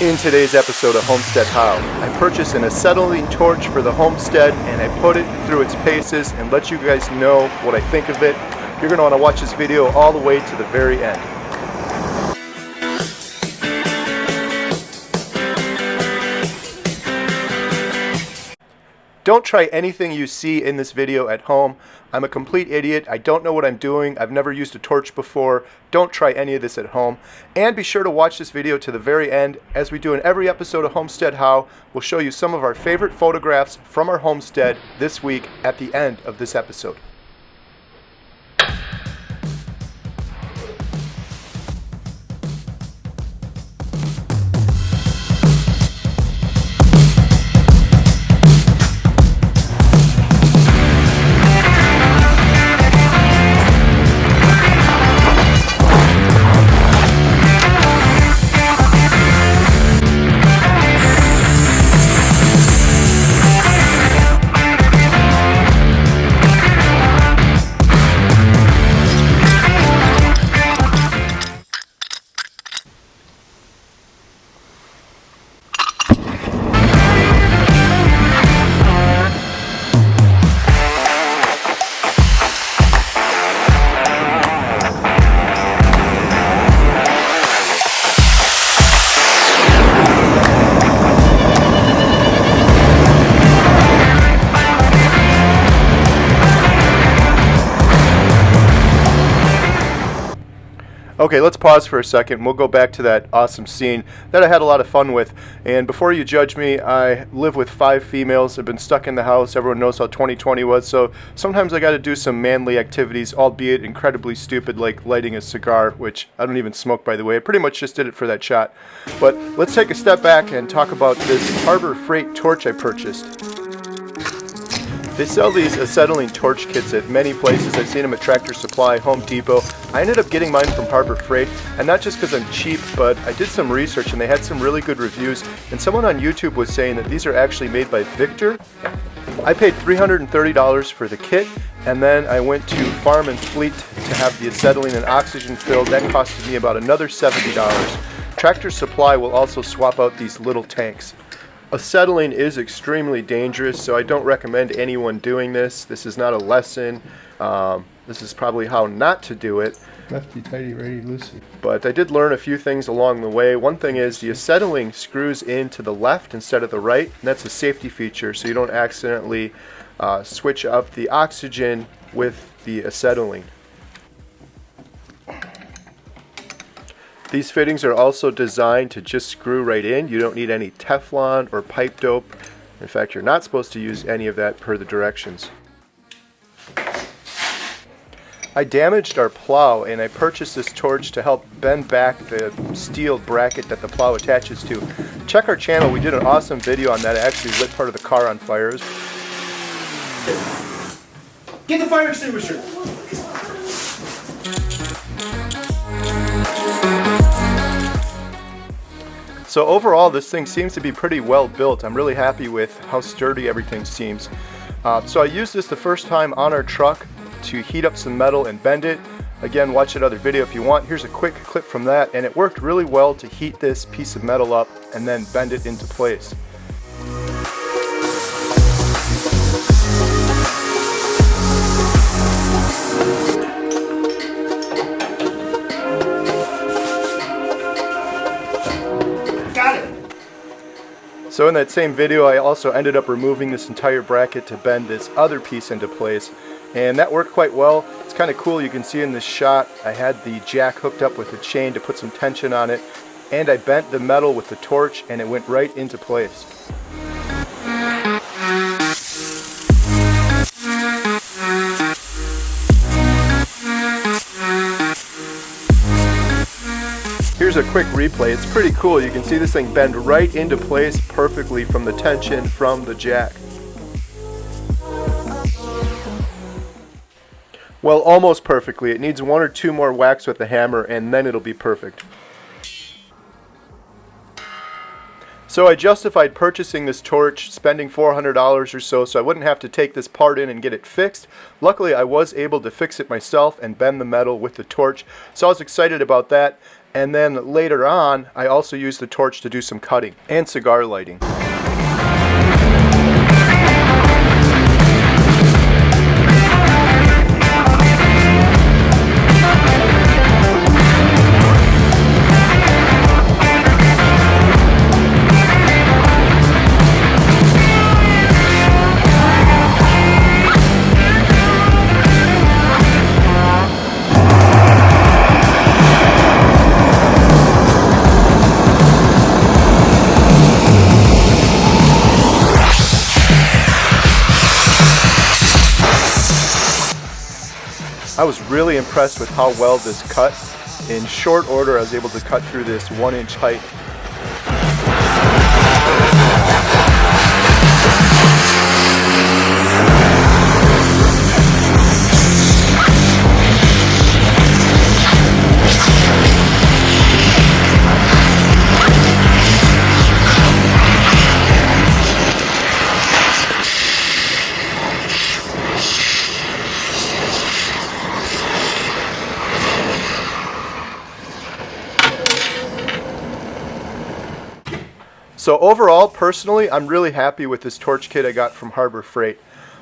In today's episode of Homestead How, I purchased an acetylene torch for the homestead and I put it through its paces and let you guys know what I think of it. You're going to want to watch this video all the way to the very end. Don't try anything you see in this video at home. I'm a complete idiot. I don't know what I'm doing. I've never used a torch before. Don't try any of this at home. And be sure to watch this video to the very end. As we do in every episode of Homestead How, we'll show you some of our favorite photographs from our homestead this week at the end of this episode. Okay, let's pause for a second. We'll go back to that awesome scene that I had a lot of fun with. And before you judge me, I live with 5 females. I've been stuck in the house. Everyone knows how 2020 was. So sometimes I got to do some manly activities, albeit incredibly stupid, like lighting a cigar, which I don't even smoke, by the way. I pretty much just did it for that shot. But let's take a step back and talk about this Harbor Freight torch I purchased. They sell these acetylene torch kits at many places. I've seen them at Tractor Supply, Home Depot. I ended up getting mine from Harbor Freight, and not just because I'm cheap, but I did some research and they had some really good reviews. And someone on YouTube was saying that these are actually made by Victor. I paid $330 for the kit, and then I went to Farm and Fleet to have the acetylene and oxygen filled. That costed me about another $70. Tractor Supply will also swap out these little tanks. Acetylene is extremely dangerous, so I don't recommend anyone doing this. This is not a lesson. This is probably how not to do it. Lefty, tighty, righty, loosey. But I did learn a few things along the way. One thing is the acetylene screws in to the left instead of the right, and that's a safety feature, so you don't accidentally switch up the oxygen with the acetylene. These fittings are also designed to just screw right in. You don't need any Teflon or pipe dope. In fact, you're not supposed to use any of that per the directions. I damaged our plow and I purchased this torch to help bend back the steel bracket that the plow attaches to. Check our channel, we did an awesome video on that. I actually lit part of the car on fire. Get the fire extinguisher! So overall, this thing seems to be pretty well built. I'm really happy with how sturdy everything seems. So I used this the first time on our truck to heat up some metal and bend it. Again, watch that other video if you want. Here's a quick clip from that, and it worked really well to heat this piece of metal up and then bend it into place. So in that same video, I also ended up removing this entire bracket to bend this other piece into place, and that worked quite well. It's kind of cool. You can see in this shot I had the jack hooked up with a chain to put some tension on it, and I bent the metal with the torch and it went right into place. Here's a quick replay. It's pretty cool. You can see this thing bend right into place perfectly from the tension from the jack. Well, almost perfectly. It needs 1 or 2 more whacks with the hammer and then it'll be perfect. So I justified purchasing this torch, spending $400 or so I wouldn't have to take this part in and get it fixed. Luckily, I was able to fix it myself and bend the metal with the torch, so I was excited about that. And then later on, I also used the torch to do some cutting and cigar lighting. I was really impressed with how well this cut. In short order, I was able to cut through this 1-inch height. So overall, personally, I'm really happy with this torch kit I got from Harbor Freight.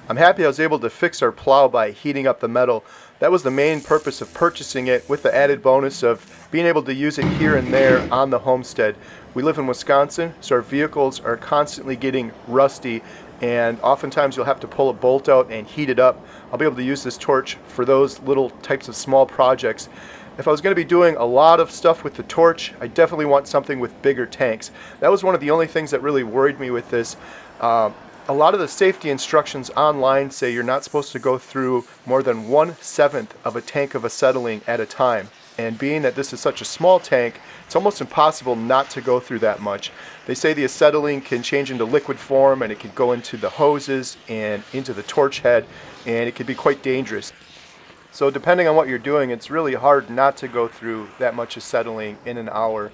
I'm happy I was able to fix our plow by heating up the metal. That was the main purpose of purchasing it, with the added bonus of being able to use it here and there on the homestead. We live in Wisconsin, so our vehicles are constantly getting rusty, and oftentimes you'll have to pull a bolt out and heat it up. I'll be able to use this torch for those little types of small projects. If I was going to be doing a lot of stuff with the torch, I definitely want something with bigger tanks. That was one of the only things that really worried me with this. A lot of the safety instructions online say you're not supposed to go through more than 1/7 of a tank of acetylene at a time. And being that this is such a small tank, it's almost impossible not to go through that much. They say the acetylene can change into liquid form, and it can go into the hoses and into the torch head, and it can be quite dangerous. So depending on what you're doing, it's really hard not to go through that much acetylene in an hour.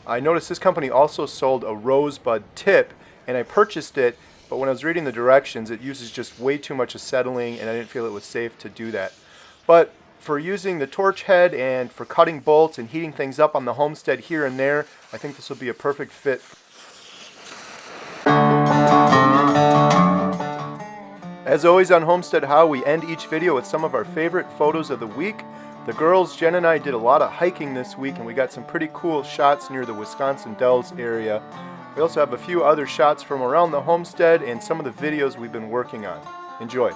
I noticed this company also sold a Rosebud Tip, and I purchased it, but when I was reading the directions, it uses just way too much acetylene, and I didn't feel it was safe to do that. But for using the torch head and for cutting bolts and heating things up on the homestead here and there, I think this will be a perfect fit. As always on Homestead How, we end each video with some of our favorite photos of the week. The girls, Jen and I, did a lot of hiking this week, and we got some pretty cool shots near the Wisconsin Dells area. We also have a few other shots from around the homestead and some of the videos we've been working on. Enjoy.